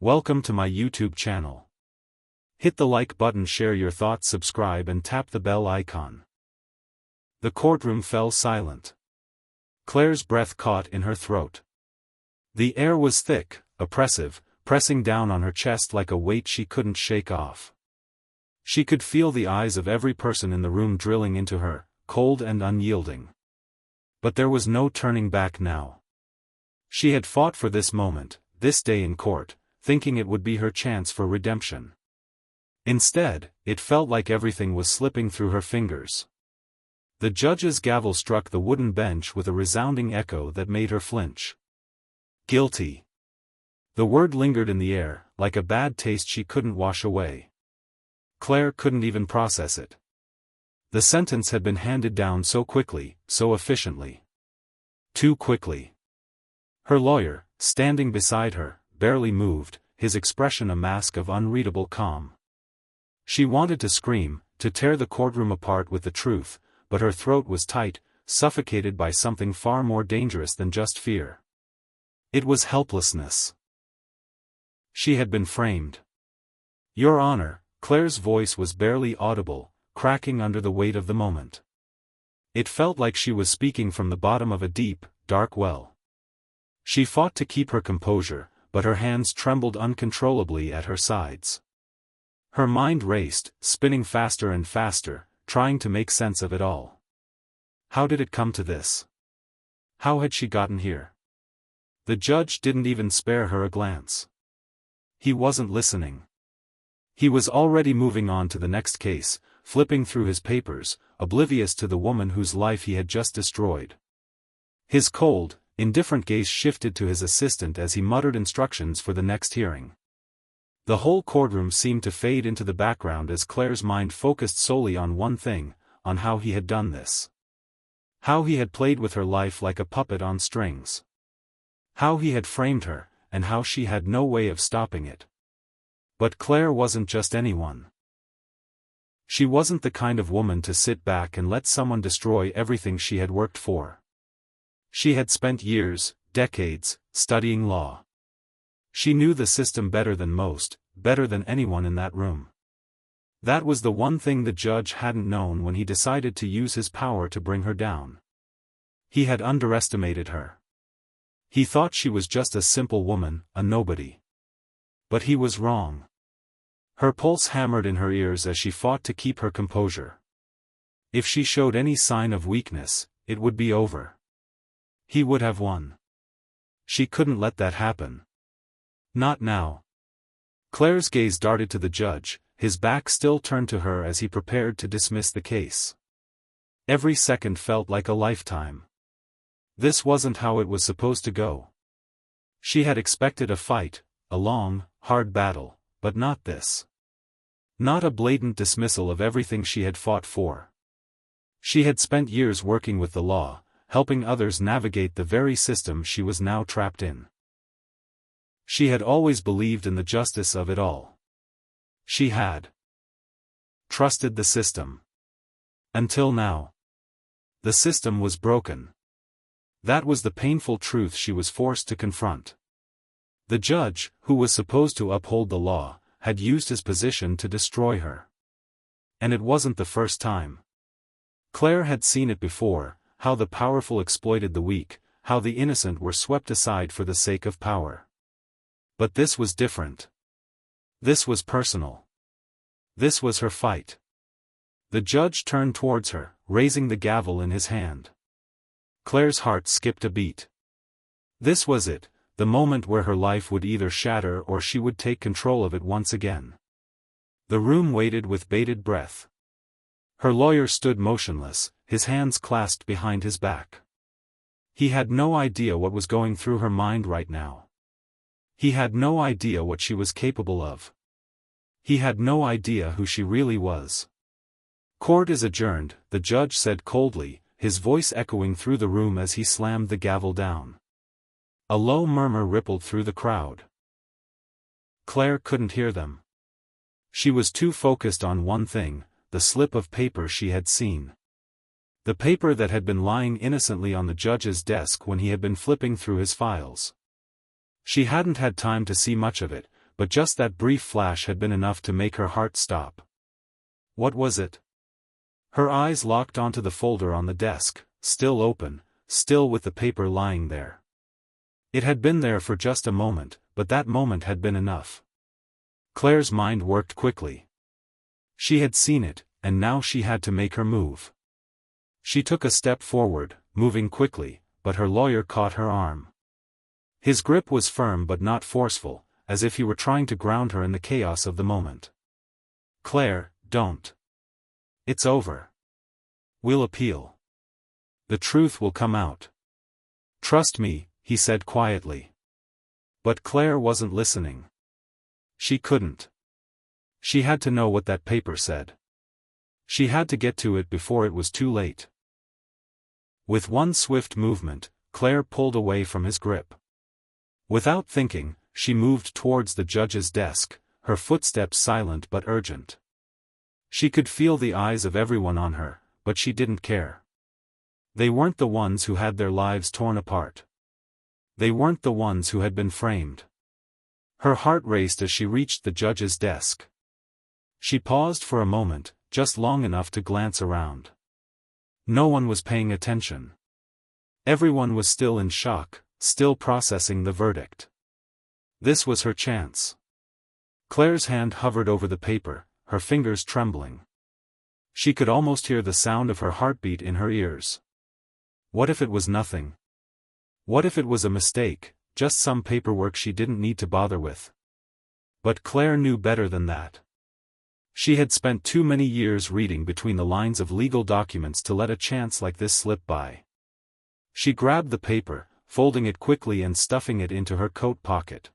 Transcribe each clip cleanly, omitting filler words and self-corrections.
Welcome to my YouTube channel. Hit the like button, share your thoughts, subscribe and tap the bell icon. The courtroom fell silent. Claire's breath caught in her throat. The air was thick, oppressive, pressing down on her chest like a weight she couldn't shake off. She could feel the eyes of every person in the room drilling into her, cold and unyielding. But there was no turning back now. She had fought for this moment, this day in court, thinking it would be her chance for redemption. Instead, it felt like everything was slipping through her fingers. The judge's gavel struck the wooden bench with a resounding echo that made her flinch. Guilty. The word lingered in the air, like a bad taste she couldn't wash away. Claire couldn't even process it. The sentence had been handed down so quickly, so efficiently. Too quickly. Her lawyer, standing beside her, barely moved, his expression a mask of unreadable calm. She wanted to scream, to tear the courtroom apart with the truth, but her throat was tight, suffocated by something far more dangerous than just fear. It was helplessness. She had been framed. Your Honor, Claire's voice was barely audible, cracking under the weight of the moment. It felt like she was speaking from the bottom of a deep, dark well. She fought to keep her composure, but her hands trembled uncontrollably at her sides. Her mind raced, spinning faster and faster, trying to make sense of it all. How did it come to this? How had she gotten here? The judge didn't even spare her a glance. He wasn't listening. He was already moving on to the next case, flipping through his papers, oblivious to the woman whose life he had just destroyed. His cold, indifferent gaze shifted to his assistant as he muttered instructions for the next hearing. The whole courtroom seemed to fade into the background as Claire's mind focused solely on one thing, on how he had done this. How he had played with her life like a puppet on strings. How he had framed her, and how she had no way of stopping it. But Claire wasn't just anyone. She wasn't the kind of woman to sit back and let someone destroy everything she had worked for. She had spent years, decades, studying law. She knew the system better than most, better than anyone in that room. That was the one thing the judge hadn't known when he decided to use his power to bring her down. He had underestimated her. He thought she was just a simple woman, a nobody. But he was wrong. Her pulse hammered in her ears as she fought to keep her composure. If she showed any sign of weakness, it would be over. He would have won. She couldn't let that happen. Not now. Claire's gaze darted to the judge, his back still turned to her as he prepared to dismiss the case. Every second felt like a lifetime. This wasn't how it was supposed to go. She had expected a fight, a long, hard battle, but not this. Not a blatant dismissal of everything she had fought for. She had spent years working with the law, helping others navigate the very system she was now trapped in. She had always believed in the justice of it all. She had trusted the system. Until now. The system was broken. That was the painful truth she was forced to confront. The judge, who was supposed to uphold the law, had used his position to destroy her. And it wasn't the first time. Claire had seen it before, how the powerful exploited the weak, how the innocent were swept aside for the sake of power. But this was different. This was personal. This was her fight. The judge turned towards her, raising the gavel in his hand. Claire's heart skipped a beat. This was it, the moment where her life would either shatter or she would take control of it once again. The room waited with bated breath. Her lawyer stood motionless, his hands clasped behind his back. He had no idea what was going through her mind right now. He had no idea what she was capable of. He had no idea who she really was. Court is adjourned, the judge said coldly, his voice echoing through the room as he slammed the gavel down. A low murmur rippled through the crowd. Claire couldn't hear them. She was too focused on one thing, the slip of paper she had seen. The paper that had been lying innocently on the judge's desk when he had been flipping through his files. She hadn't had time to see much of it, but just that brief flash had been enough to make her heart stop. What was it? Her eyes locked onto the folder on the desk, still open, still with the paper lying there. It had been there for just a moment, but that moment had been enough. Claire's mind worked quickly. She had seen it, and now she had to make her move. She took a step forward, moving quickly, but her lawyer caught her arm. His grip was firm but not forceful, as if he were trying to ground her in the chaos of the moment. "Claire, don't. It's over. We'll appeal. The truth will come out. Trust me," he said quietly. But Claire wasn't listening. She couldn't. She had to know what that paper said. She had to get to it before it was too late. With one swift movement, Claire pulled away from his grip. Without thinking, she moved towards the judge's desk, her footsteps silent but urgent. She could feel the eyes of everyone on her, but she didn't care. They weren't the ones who had their lives torn apart. They weren't the ones who had been framed. Her heart raced as she reached the judge's desk. She paused for a moment, just long enough to glance around. No one was paying attention. Everyone was still in shock, still processing the verdict. This was her chance. Claire's hand hovered over the paper, her fingers trembling. She could almost hear the sound of her heartbeat in her ears. What if it was nothing? What if it was a mistake, just some paperwork she didn't need to bother with? But Claire knew better than that. She had spent too many years reading between the lines of legal documents to let a chance like this slip by. She grabbed the paper, folding it quickly and stuffing it into her coat pocket.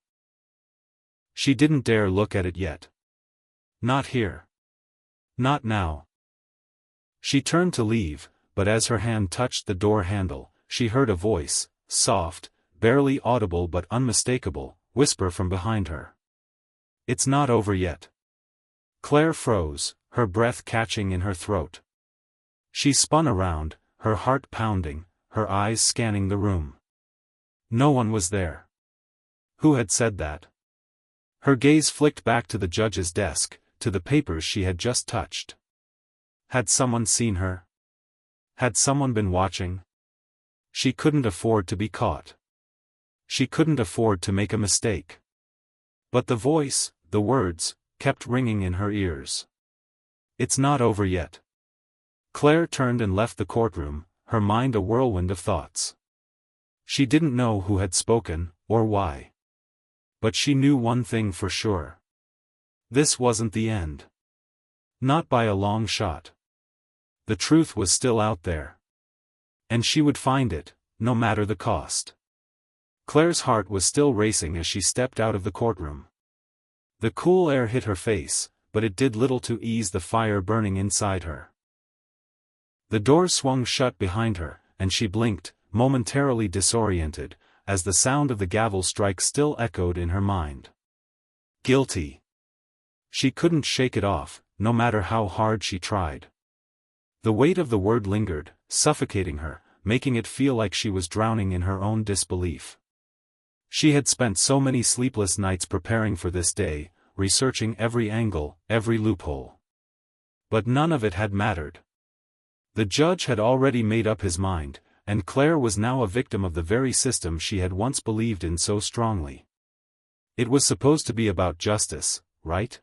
She didn't dare look at it yet. Not here. Not now. She turned to leave, but as her hand touched the door handle, she heard a voice, soft, barely audible but unmistakable, whisper from behind her. "It's not over yet." Claire froze, her breath catching in her throat. She spun around, her heart pounding, her eyes scanning the room. No one was there. Who had said that? Her gaze flicked back to the judge's desk, to the papers she had just touched. Had someone seen her? Had someone been watching? She couldn't afford to be caught. She couldn't afford to make a mistake. But the voice, the words, kept ringing in her ears. "It's not over yet." Claire turned and left the courtroom, her mind a whirlwind of thoughts. She didn't know who had spoken, or why. But she knew one thing for sure. This wasn't the end. Not by a long shot. The truth was still out there. And she would find it, no matter the cost. Claire's heart was still racing as she stepped out of the courtroom. The cool air hit her face, but it did little to ease the fire burning inside her. The door swung shut behind her, and she blinked, momentarily disoriented, as the sound of the gavel strike still echoed in her mind. Guilty. She couldn't shake it off, no matter how hard she tried. The weight of the word lingered, suffocating her, making it feel like she was drowning in her own disbelief. She had spent so many sleepless nights preparing for this day, researching every angle, every loophole. But none of it had mattered. The judge had already made up his mind, and Claire was now a victim of the very system she had once believed in so strongly. It was supposed to be about justice, right?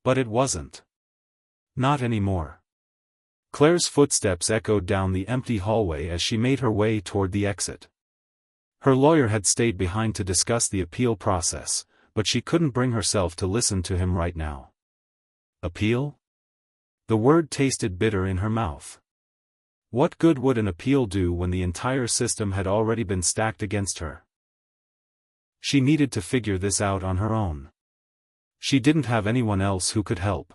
But it wasn't. Not anymore. Claire's footsteps echoed down the empty hallway as she made her way toward the exit. Her lawyer had stayed behind to discuss the appeal process, but she couldn't bring herself to listen to him right now. Appeal? The word tasted bitter in her mouth. What good would an appeal do when the entire system had already been stacked against her? She needed to figure this out on her own. She didn't have anyone else who could help.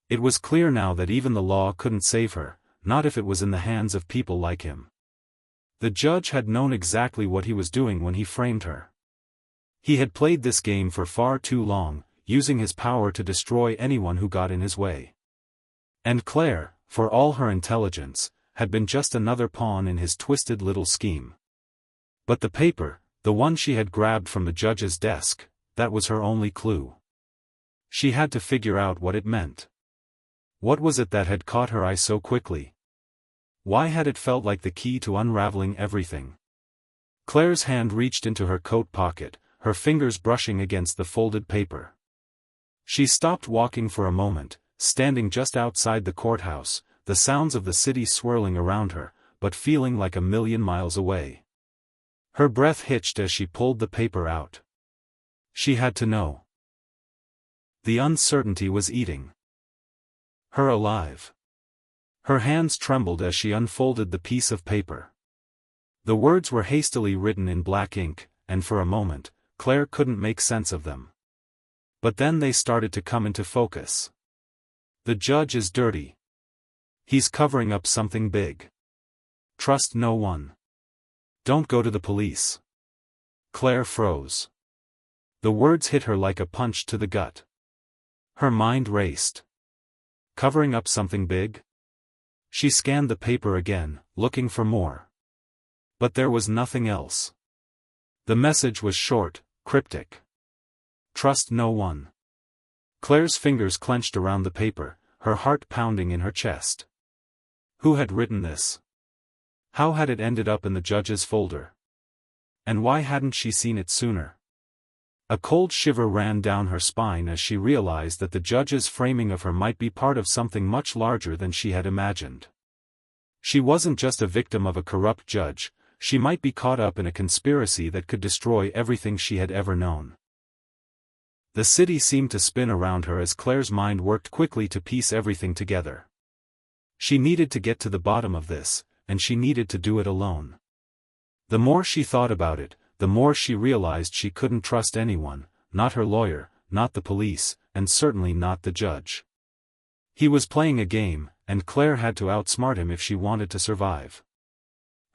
It was clear now that even the law couldn't save her, not if it was in the hands of people like him. The judge had known exactly what he was doing when he framed her. He had played this game for far too long, using his power to destroy anyone who got in his way. And Claire, for all her intelligence, had been just another pawn in his twisted little scheme. But the paper, the one she had grabbed from the judge's desk, that was her only clue. She had to figure out what it meant. What was it that had caught her eye so quickly? Why had it felt like the key to unraveling everything? Claire's hand reached into her coat pocket, her fingers brushing against the folded paper. She stopped walking for a moment, standing just outside the courthouse, the sounds of the city swirling around her, but feeling like a million miles away. Her breath hitched as she pulled the paper out. She had to know. The uncertainty was eating her alive. Her hands trembled as she unfolded the piece of paper. The words were hastily written in black ink, and for a moment, Claire couldn't make sense of them. But then they started to come into focus. The judge is dirty. He's covering up something big. Trust no one. Don't go to the police. Claire froze. The words hit her like a punch to the gut. Her mind raced. Covering up something big? She scanned the paper again, looking for more. But there was nothing else. The message was short, cryptic. Trust no one. Claire's fingers clenched around the paper, her heart pounding in her chest. Who had written this? How had it ended up in the judge's folder? And why hadn't she seen it sooner? A cold shiver ran down her spine as she realized that the judge's framing of her might be part of something much larger than she had imagined. She wasn't just a victim of a corrupt judge, she might be caught up in a conspiracy that could destroy everything she had ever known. The city seemed to spin around her as Claire's mind worked quickly to piece everything together. She needed to get to the bottom of this, and she needed to do it alone. The more she thought about it, the more she realized she couldn't trust anyone, not her lawyer, not the police, and certainly not the judge. He was playing a game, and Claire had to outsmart him if she wanted to survive.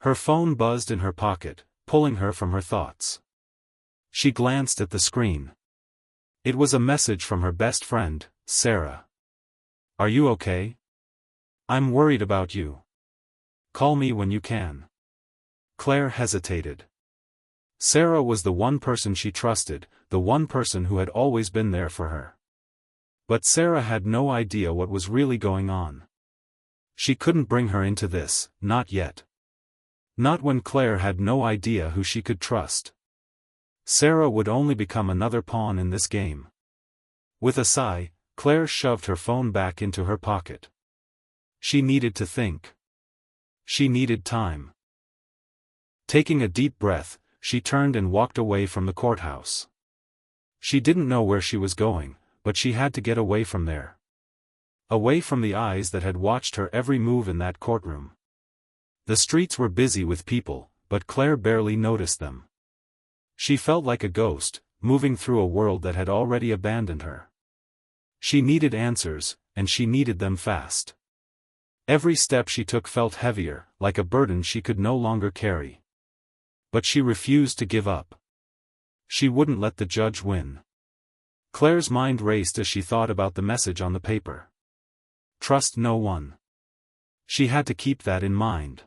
Her phone buzzed in her pocket, pulling her from her thoughts. She glanced at the screen. It was a message from her best friend, Sarah. Are you okay? I'm worried about you. Call me when you can. Claire hesitated. Sarah was the one person she trusted, the one person who had always been there for her. But Sarah had no idea what was really going on. She couldn't bring her into this, not yet. Not when Claire had no idea who she could trust. Sarah would only become another pawn in this game. With a sigh, Claire shoved her phone back into her pocket. She needed to think. She needed time. Taking a deep breath, she turned and walked away from the courthouse. She didn't know where she was going, but she had to get away from there. Away from the eyes that had watched her every move in that courtroom. The streets were busy with people, but Claire barely noticed them. She felt like a ghost, moving through a world that had already abandoned her. She needed answers, and she needed them fast. Every step she took felt heavier, like a burden she could no longer carry. But she refused to give up. She wouldn't let the judge win. Claire's mind raced as she thought about the message on the paper. Trust no one. She had to keep that in mind.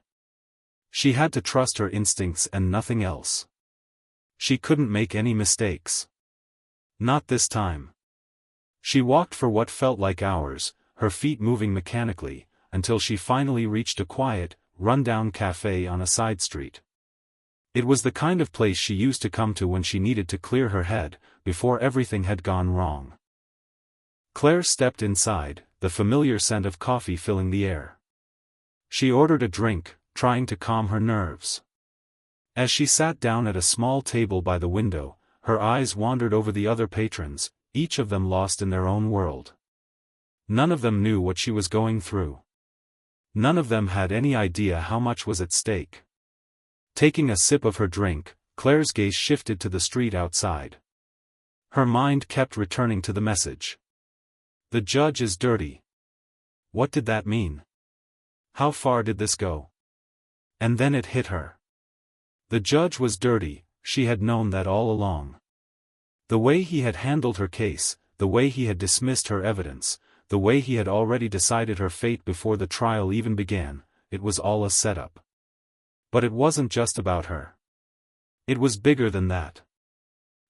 She had to trust her instincts and nothing else. She couldn't make any mistakes. Not this time. She walked for what felt like hours, her feet moving mechanically, until she finally reached a quiet, run-down cafe on a side street. It was the kind of place she used to come to when she needed to clear her head, before everything had gone wrong. Claire stepped inside, the familiar scent of coffee filling the air. She ordered a drink, trying to calm her nerves. As she sat down at a small table by the window, her eyes wandered over the other patrons, each of them lost in their own world. None of them knew what she was going through. None of them had any idea how much was at stake. Taking a sip of her drink, Claire's gaze shifted to the street outside. Her mind kept returning to the message. The judge is dirty. What did that mean? How far did this go? And then it hit her. The judge was dirty, she had known that all along. The way he had handled her case, the way he had dismissed her evidence, the way he had already decided her fate before the trial even began, it was all a setup. But it wasn't just about her. It was bigger than that.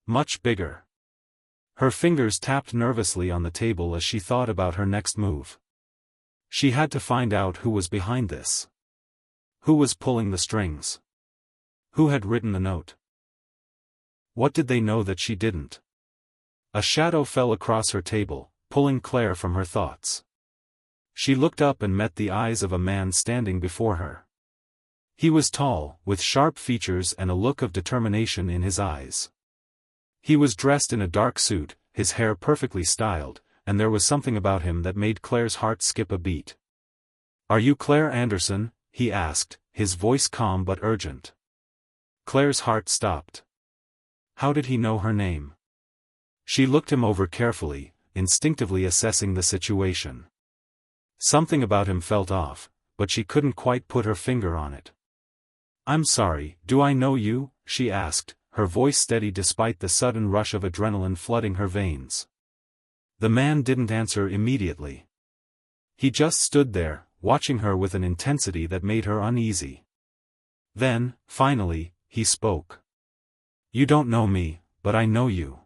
Much bigger. Her fingers tapped nervously on the table as she thought about her next move. She had to find out who was behind this. Who was pulling the strings? Who had written the note? What did they know that she didn't? A shadow fell across her table, pulling Claire from her thoughts. She looked up and met the eyes of a man standing before her. He was tall, with sharp features and a look of determination in his eyes. He was dressed in a dark suit, his hair perfectly styled, and there was something about him that made Claire's heart skip a beat. "Are you Claire Anderson?" he asked, his voice calm but urgent. Claire's heart stopped. How did he know her name? She looked him over carefully, instinctively assessing the situation. Something about him felt off, but she couldn't quite put her finger on it. "I'm sorry, do I know you?" she asked, her voice steady despite the sudden rush of adrenaline flooding her veins. The man didn't answer immediately. He just stood there, watching her with an intensity that made her uneasy. Then, finally, he spoke. "You don't know me, but I know you.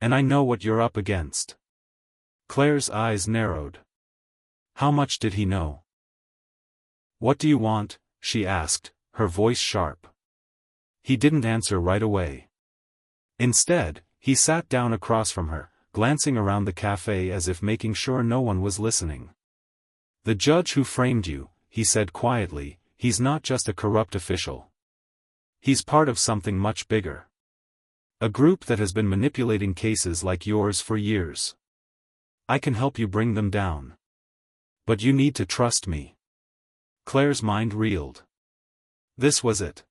And I know what you're up against." Claire's eyes narrowed. How much did he know? "What do you want?" she asked, her voice sharp. He didn't answer right away. Instead, he sat down across from her, glancing around the cafe as if making sure no one was listening. "The judge who framed you," he said quietly, "he's not just a corrupt official. He's part of something much bigger. A group that has been manipulating cases like yours for years. I can help you bring them down. But you need to trust me." Claire's mind reeled. This was it.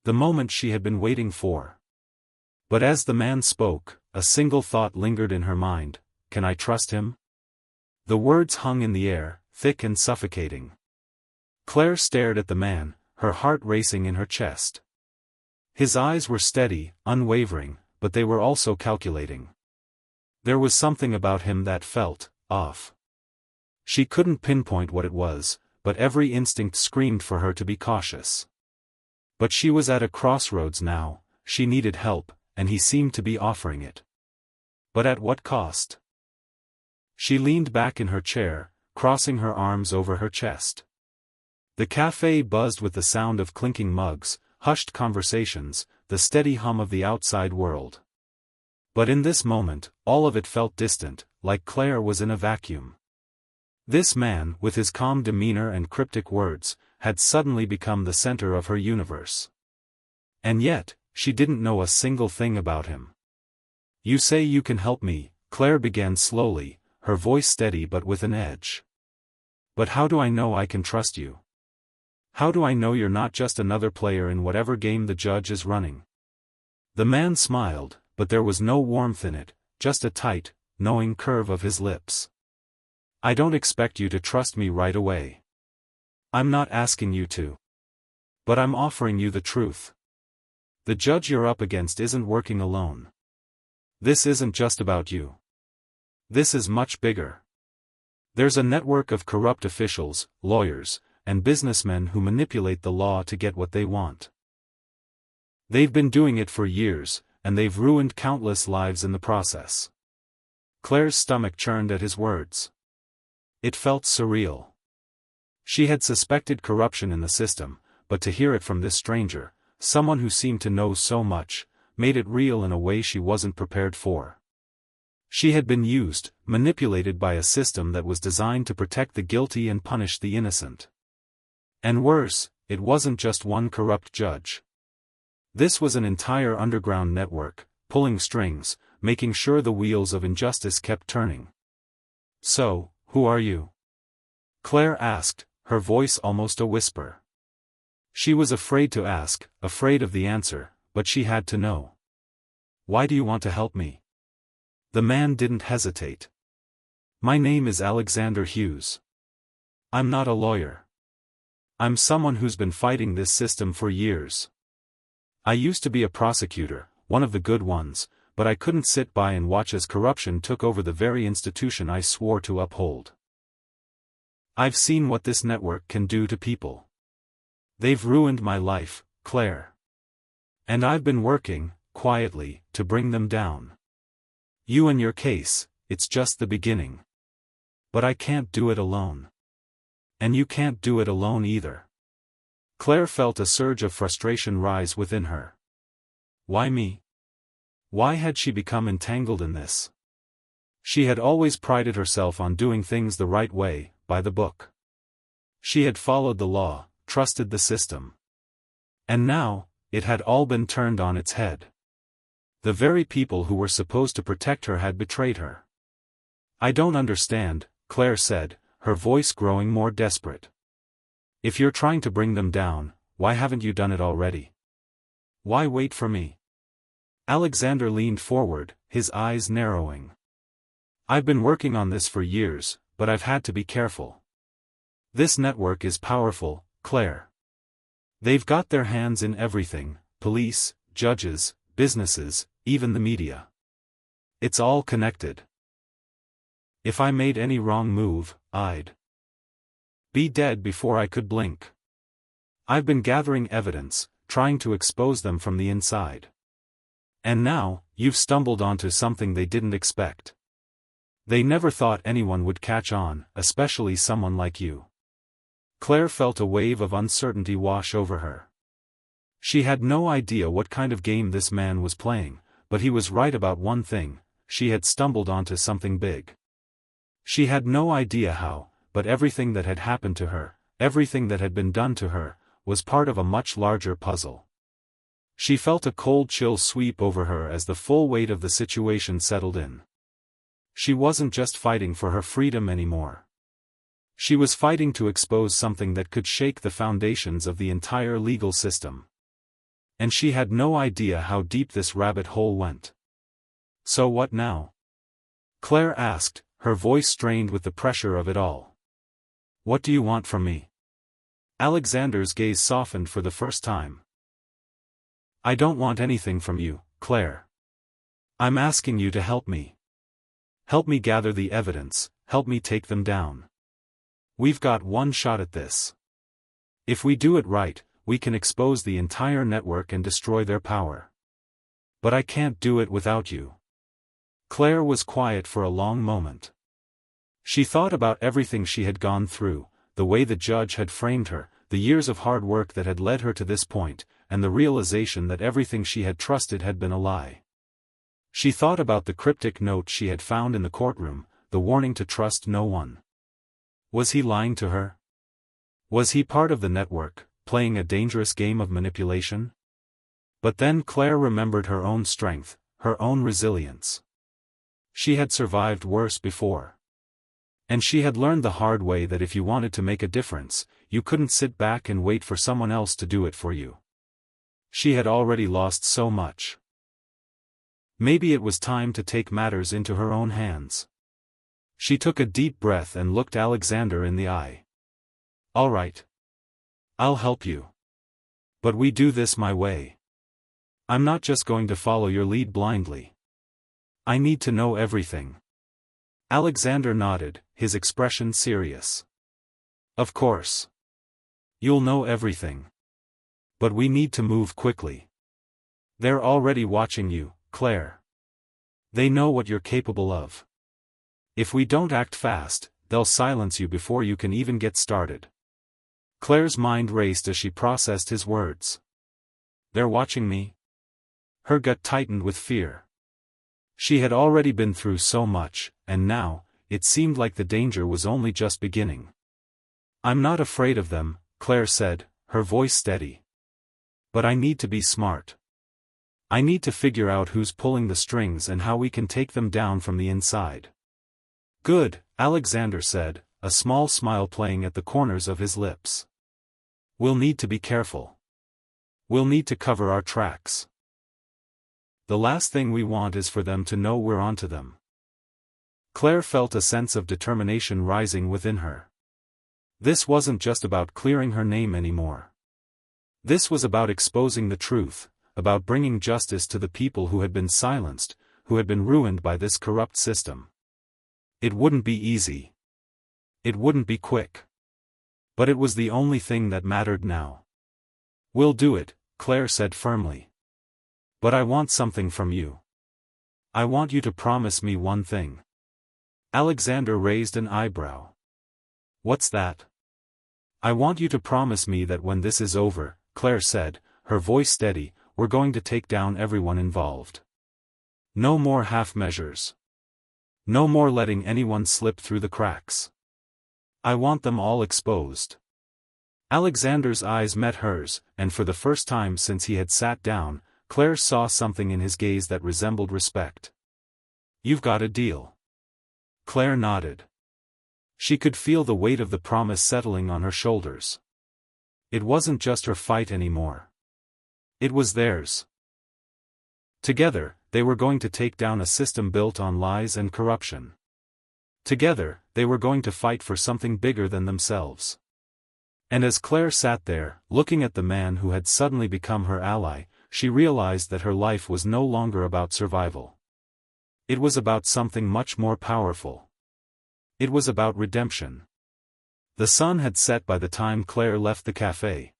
The moment she had been waiting for. But as the man spoke, a single thought lingered in her mind: can I trust him? The words hung in the air, thick and suffocating. Claire stared at the man, her heart racing in her chest. His eyes were steady, unwavering, but they were also calculating. There was something about him that felt off. She couldn't pinpoint what it was, but every instinct screamed for her to be cautious. But she was at a crossroads now, she needed help, and he seemed to be offering it. But at what cost? She leaned back in her chair, crossing her arms over her chest. The cafe buzzed with the sound of clinking mugs, hushed conversations, the steady hum of the outside world. But in this moment, all of it felt distant, like Claire was in a vacuum. This man, with his calm demeanor and cryptic words, had suddenly become the center of her universe. And yet, she didn't know a single thing about him. "You say you can help me," Claire began slowly, her voice steady but with an edge. "But how do I know I can trust you? How do I know you're not just another player in whatever game the judge is running?" The man smiled, but there was no warmth in it, just a tight, knowing curve of his lips. "I don't expect you to trust me right away. I'm not asking you to. But I'm offering you the truth. The judge you're up against isn't working alone. This isn't just about you. This is much bigger. There's a network of corrupt officials, lawyers, and businessmen who manipulate the law to get what they want. They've been doing it for years, and they've ruined countless lives in the process." Claire's stomach churned at his words. It felt surreal. She had suspected corruption in the system, but to hear it from this stranger, someone who seemed to know so much, made it real in a way she wasn't prepared for. She had been used, manipulated by a system that was designed to protect the guilty and punish the innocent. And worse, it wasn't just one corrupt judge. This was an entire underground network, pulling strings, making sure the wheels of injustice kept turning. "So, who are you?" Claire asked, her voice almost a whisper. She was afraid to ask, afraid of the answer, but she had to know. "Why do you want to help me?" The man didn't hesitate. "My name is Alexander Hughes. I'm not a lawyer. I'm someone who's been fighting this system for years. I used to be a prosecutor, one of the good ones, but I couldn't sit by and watch as corruption took over the very institution I swore to uphold. I've seen what this network can do to people. They've ruined my life, Claire. And I've been working, quietly, to bring them down. You and your case, it's just the beginning. But I can't do it alone. And you can't do it alone either. Claire felt a surge of frustration rise within her. Why me? Why had she become entangled in this? She had always prided herself on doing things the right way, by the book. She had followed the law, trusted the system. And now, it had all been turned on its head. The very people who were supposed to protect her had betrayed her. I don't understand, Claire said, her voice growing more desperate. If you're trying to bring them down, why haven't you done it already? Why wait for me? Alexander leaned forward, his eyes narrowing. I've been working on this for years, but I've had to be careful. This network is powerful, Claire. They've got their hands in everything, police, judges, businesses, even the media. It's all connected. If I made any wrong move, I'd be dead before I could blink. I've been gathering evidence, trying to expose them from the inside. And now, you've stumbled onto something they didn't expect. They never thought anyone would catch on, especially someone like you. Claire felt a wave of uncertainty wash over her. She had no idea what kind of game this man was playing, but he was right about one thing: she had stumbled onto something big. She had no idea how, but everything that had happened to her, everything that had been done to her, was part of a much larger puzzle. She felt a cold chill sweep over her as the full weight of the situation settled in. She wasn't just fighting for her freedom anymore. She was fighting to expose something that could shake the foundations of the entire legal system. And she had no idea how deep this rabbit hole went. So what now? Claire asked, her voice strained with the pressure of it all. What do you want from me? Alexander's gaze softened for the first time. I don't want anything from you, Claire. I'm asking you to help me. Help me gather the evidence, help me take them down. We've got one shot at this. If we do it right, we can expose the entire network and destroy their power. But I can't do it without you. Claire was quiet for a long moment. She thought about everything she had gone through, the way the judge had framed her, the years of hard work that had led her to this point, and the realization that everything she had trusted had been a lie. She thought about the cryptic note she had found in the courtroom, the warning to trust no one. Was he lying to her? Was he part of the network, playing a dangerous game of manipulation? But then Claire remembered her own strength, her own resilience. She had survived worse before. And she had learned the hard way that if you wanted to make a difference, you couldn't sit back and wait for someone else to do it for you. She had already lost so much. Maybe it was time to take matters into her own hands. She took a deep breath and looked Alexander in the eye. All right. I'll help you. But we do this my way. I'm not just going to follow your lead blindly. I need to know everything. Alexander nodded, his expression serious. Of course. You'll know everything. But we need to move quickly. They're already watching you, Claire. They know what you're capable of. If we don't act fast, they'll silence you before you can even get started. Claire's mind raced as she processed his words. They're watching me? Her gut tightened with fear. She had already been through so much, and now, it seemed like the danger was only just beginning. I'm not afraid of them, Claire said, her voice steady. But I need to be smart. I need to figure out who's pulling the strings and how we can take them down from the inside. Good, Alexander said, a small smile playing at the corners of his lips. We'll need to be careful. We'll need to cover our tracks. The last thing we want is for them to know we're onto them. Claire felt a sense of determination rising within her. This wasn't just about clearing her name anymore. This was about exposing the truth, about bringing justice to the people who had been silenced, who had been ruined by this corrupt system. It wouldn't be easy. It wouldn't be quick. But it was the only thing that mattered now. We'll do it, Claire said firmly. But I want something from you. I want you to promise me one thing. Alexander raised an eyebrow. What's that? I want you to promise me that when this is over, Claire said, her voice steady, we're going to take down everyone involved. No more half measures. No more letting anyone slip through the cracks. I want them all exposed. Alexander's eyes met hers, and for the first time since he had sat down, Claire saw something in his gaze that resembled respect. You've got a deal. Claire nodded. She could feel the weight of the promise settling on her shoulders. It wasn't just her fight anymore. It was theirs. Together, they were going to take down a system built on lies and corruption. Together, they were going to fight for something bigger than themselves. And as Claire sat there, looking at the man who had suddenly become her ally, she realized that her life was no longer about survival. It was about something much more powerful. It was about redemption. The sun had set by the time Claire left the cafe.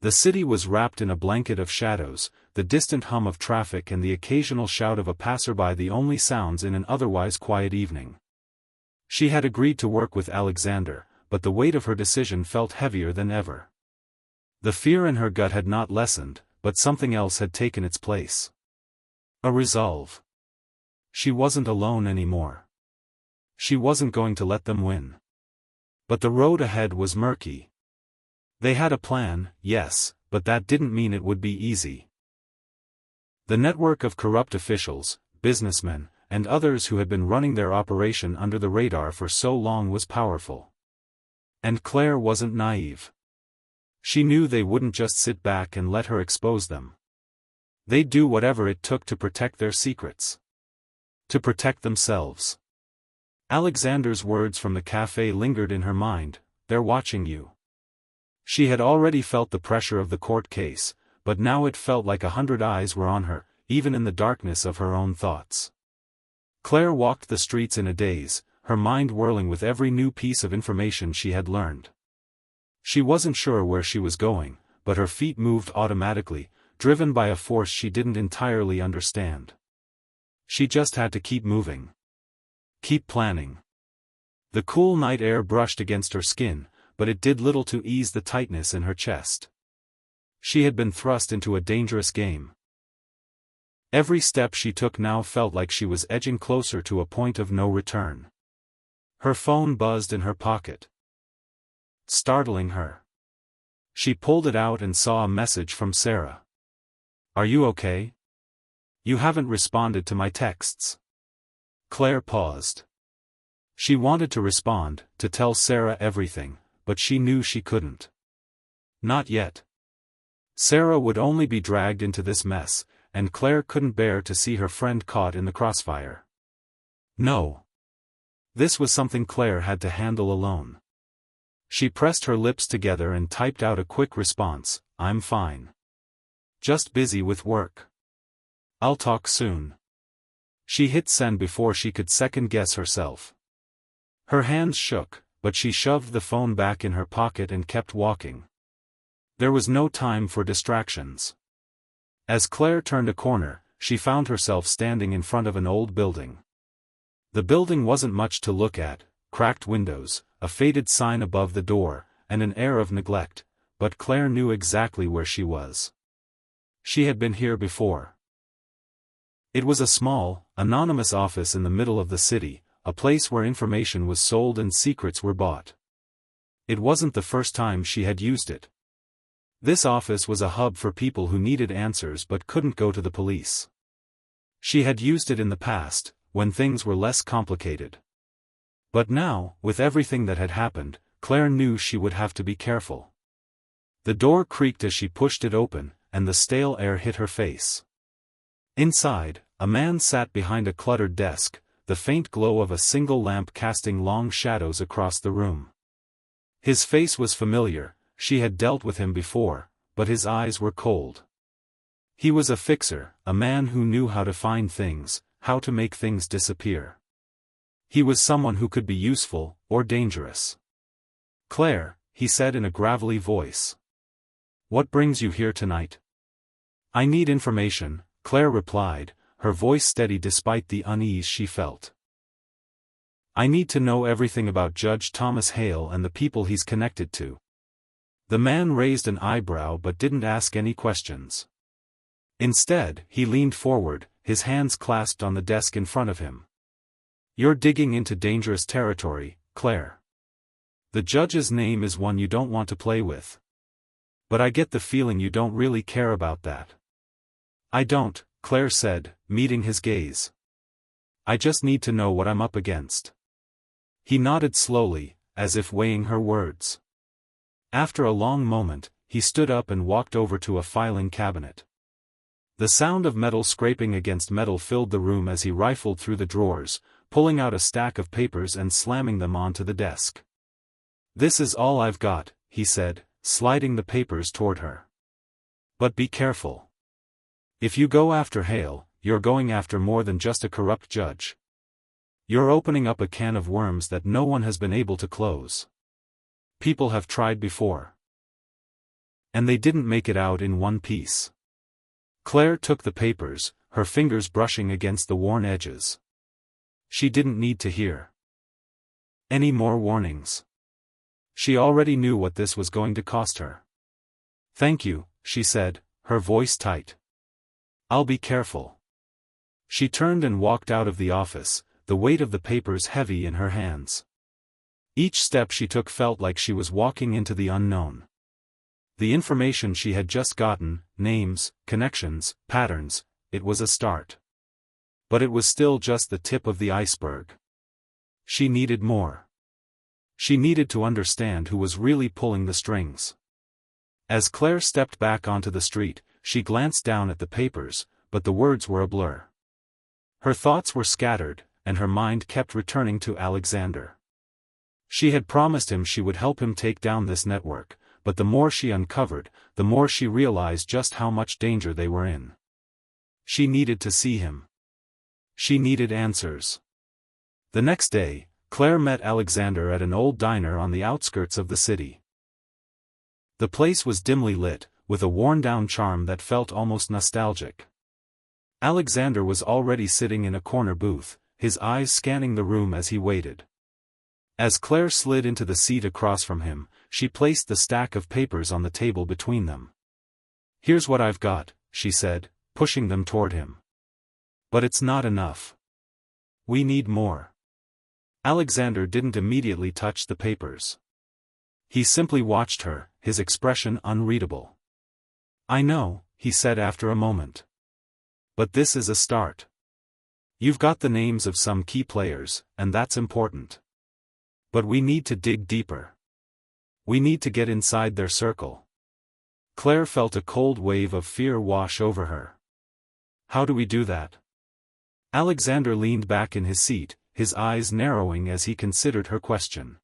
The city was wrapped in a blanket of shadows, the distant hum of traffic and the occasional shout of a passerby the only sounds in an otherwise quiet evening. She had agreed to work with Alexander, but the weight of her decision felt heavier than ever. The fear in her gut had not lessened, but something else had taken its place. A resolve. She wasn't alone anymore. She wasn't going to let them win. But the road ahead was murky. They had a plan, yes, but that didn't mean it would be easy. The network of corrupt officials, businessmen, and others who had been running their operation under the radar for so long was powerful. And Claire wasn't naive. She knew they wouldn't just sit back and let her expose them. They'd do whatever it took to protect their secrets. To protect themselves. Alexander's words from the cafe lingered in her mind, "They're watching you." She had already felt the pressure of the court case, but now it felt like 100 eyes were on her, even in the darkness of her own thoughts. Claire walked the streets in a daze, her mind whirling with every new piece of information she had learned. She wasn't sure where she was going, but her feet moved automatically, driven by a force she didn't entirely understand. She just had to keep moving. Keep planning. The cool night air brushed against her skin, but it did little to ease the tightness in her chest. She had been thrust into a dangerous game. Every step she took now felt like she was edging closer to a point of no return. Her phone buzzed in her pocket, startling her. She pulled it out and saw a message from Sarah. "Are you okay? You haven't responded to my texts." Claire paused. She wanted to respond, to tell Sarah everything, but she knew she couldn't. Not yet. Sarah would only be dragged into this mess, and Claire couldn't bear to see her friend caught in the crossfire. No. This was something Claire had to handle alone. She pressed her lips together and typed out a quick response, "I'm fine. Just busy with work. I'll talk soon." She hit send before she could second-guess herself. Her hands shook, but she shoved the phone back in her pocket and kept walking. There was no time for distractions. As Claire turned a corner, she found herself standing in front of an old building. The building wasn't much to look at, cracked windows, a faded sign above the door, and an air of neglect, but Claire knew exactly where she was. She had been here before. It was a small, anonymous office in the middle of the city, a place where information was sold and secrets were bought. It wasn't the first time she had used it. This office was a hub for people who needed answers but couldn't go to the police. She had used it in the past, when things were less complicated. But now, with everything that had happened, Claire knew she would have to be careful. The door creaked as she pushed it open, and the stale air hit her face. Inside, a man sat behind a cluttered desk, the faint glow of a single lamp casting long shadows across the room. His face was familiar, she had dealt with him before, but his eyes were cold. He was a fixer, a man who knew how to find things, how to make things disappear. He was someone who could be useful, or dangerous. "Claire," he said in a gravelly voice. "What brings you here tonight?" "I need information," Claire replied, her voice steady despite the unease she felt. "I need to know everything about Judge Thomas Hale and the people he's connected to." The man raised an eyebrow but didn't ask any questions. Instead, he leaned forward, his hands clasped on the desk in front of him. "You're digging into dangerous territory, Claire. The judge's name is one you don't want to play with. But I get the feeling you don't really care about that." "I don't," Claire said, meeting his gaze. "I just need to know what I'm up against." He nodded slowly, as if weighing her words. After a long moment, he stood up and walked over to a filing cabinet. The sound of metal scraping against metal filled the room as he rifled through the drawers, pulling out a stack of papers and slamming them onto the desk. "This is all I've got," he said, sliding the papers toward her. "But be careful. If you go after Hale, you're going after more than just a corrupt judge. You're opening up a can of worms that no one has been able to close. People have tried before. And they didn't make it out in one piece." Claire took the papers, her fingers brushing against the worn edges. She didn't need to hear any more warnings. She already knew what this was going to cost her. "Thank you," she said, her voice tight. "I'll be careful." She turned and walked out of the office, the weight of the papers heavy in her hands. Each step she took felt like she was walking into the unknown. The information she had just gotten, names, connections, patterns, it was a start. But it was still just the tip of the iceberg. She needed more. She needed to understand who was really pulling the strings. As Claire stepped back onto the street, she glanced down at the papers, but the words were a blur. Her thoughts were scattered, and her mind kept returning to Alexander. She had promised him she would help him take down this network, but the more she uncovered, the more she realized just how much danger they were in. She needed to see him. She needed answers. The next day, Claire met Alexander at an old diner on the outskirts of the city. The place was dimly lit, with a worn-down charm that felt almost nostalgic. Alexander was already sitting in a corner booth, his eyes scanning the room as he waited. As Claire slid into the seat across from him, she placed the stack of papers on the table between them. "Here's what I've got," she said, pushing them toward him. "But it's not enough. We need more." Alexander didn't immediately touch the papers. He simply watched her, his expression unreadable. "I know," he said after a moment. "But this is a start. You've got the names of some key players, and that's important. But we need to dig deeper. We need to get inside their circle." Claire felt a cold wave of fear wash over her. "How do we do that?" Alexander leaned back in his seat, his eyes narrowing as he considered her question.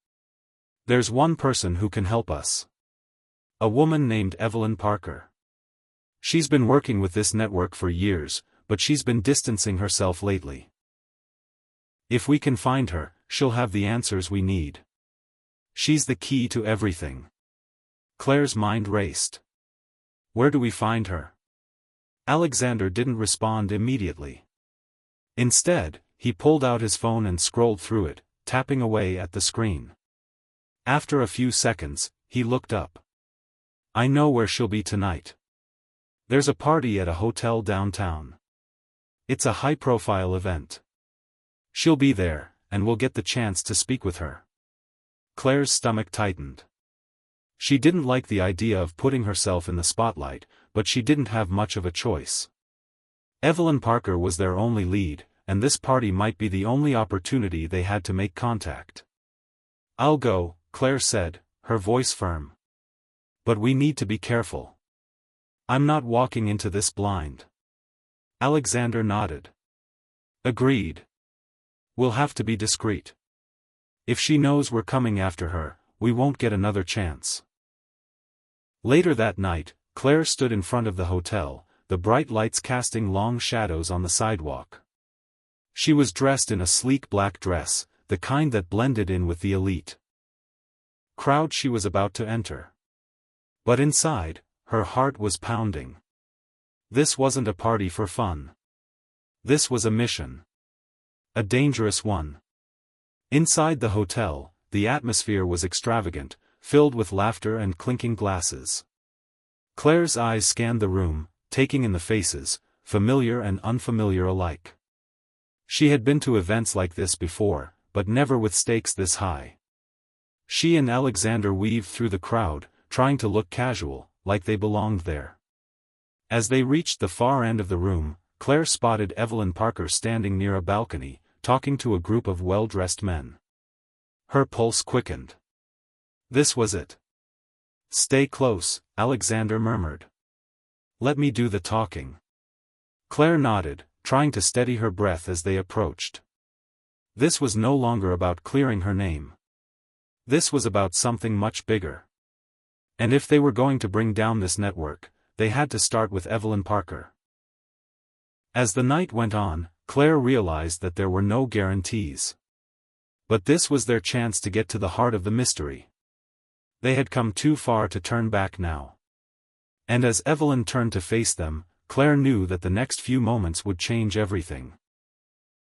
"There's one person who can help us. A woman named Evelyn Parker. She's been working with this network for years, but she's been distancing herself lately. If we can find her, she'll have the answers we need. She's the key to everything." Claire's mind raced. "Where do we find her?" Alexander didn't respond immediately. Instead, he pulled out his phone and scrolled through it, tapping away at the screen. After a few seconds, he looked up. "I know where she'll be tonight. There's a party at a hotel downtown. It's a high-profile event. She'll be there, and we'll get the chance to speak with her." Claire's stomach tightened. She didn't like the idea of putting herself in the spotlight, but she didn't have much of a choice. Evelyn Parker was their only lead, and this party might be the only opportunity they had to make contact. "I'll go," Claire said, her voice firm. "But we need to be careful. I'm not walking into this blind." Alexander nodded. "Agreed. We'll have to be discreet. If she knows we're coming after her, we won't get another chance." Later that night, Claire stood in front of the hotel, the bright lights casting long shadows on the sidewalk. She was dressed in a sleek black dress, the kind that blended in with the elite crowd she was about to enter. But inside, her heart was pounding. This wasn't a party for fun. This was a mission. A dangerous one. Inside the hotel, the atmosphere was extravagant, filled with laughter and clinking glasses. Claire's eyes scanned the room, taking in the faces, familiar and unfamiliar alike. She had been to events like this before, but never with stakes this high. She and Alexander weaved through the crowd, trying to look casual, like they belonged there. As they reached the far end of the room, Claire spotted Evelyn Parker standing near a balcony, talking to a group of well-dressed men. Her pulse quickened. This was it. "Stay close," Alexander murmured. "Let me do the talking." Claire nodded, trying to steady her breath as they approached. This was no longer about clearing her name. This was about something much bigger. And if they were going to bring down this network, they had to start with Evelyn Parker. As the night went on, Claire realized that there were no guarantees. But this was their chance to get to the heart of the mystery. They had come too far to turn back now. And as Evelyn turned to face them, Claire knew that the next few moments would change everything.